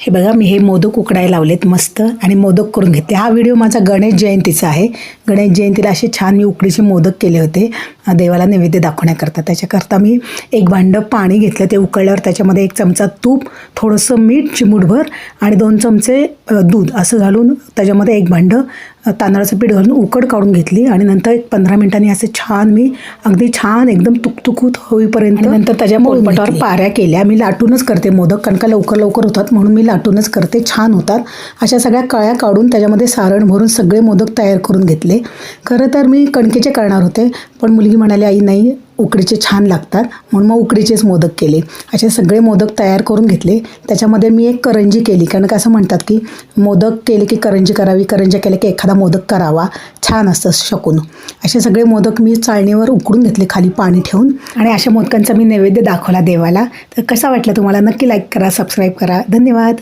हे बघा, मी हे मोदक उकडायला लावलेत मस्त आणि मोदक करून घेते. हा व्हिडिओ माझा गणेश जयंतीचा आहे. गणेश जयंतीला असे छान मी उकडीचे मोदक केले होते देवाला नैवेद्य दाखवण्याकरता. त्याच्याकरता मी एक भांडं पाणी घेतलं. ते उकळल्यावर त्याच्यामध्ये 1 चमचा तूप, थोडंसं मीठ चिमूटभर आणि 2 चमचे दूध असं घालून त्याच्यामध्ये एक भांडं तांदळाचं पीठ घालून उकड काढून घेतली आणि नंतर 15 मिनिटांनी असे छान मी अगदी छान एकदम तुकतुकूत होईपर्यंत नंतर त्याच्या पोळपाटावर पाऱ्या केल्या. मी लाटूनच करते मोदक, कारण का लवकर होतात म्हणून मी लाटूनच करते, छान होतात. अशा सगळ्या कळ्या काढून त्याच्यामध्ये सारण भरून सगळे मोदक तयार करून घेतले. खरं तर मी कणकेचे करणार होते, पण मुलगी म्हणाली आई नाही उकडीचे छान लागतात, म्हणून मग उकडीचेच मोदक केले. असे सगळे मोदक तयार करून घेतले. त्याच्यामध्ये मी एक करंजी केली, कारण का असं म्हणतात की मोदक केले की करंजी करावी, करंज्या केल्या की एखादा मोदक करावा, छान असतं शकून. असे सगळे मोदक मी चाळणीवर उकडून घेतले खाली पाणी ठेवून आणि अशा मोदकांचा मी नैवेद्य दाखवला देवाला. तर कसा वाटला तुम्हाला? नक्की लाईक करा, सबस्क्राईब करा. धन्यवाद.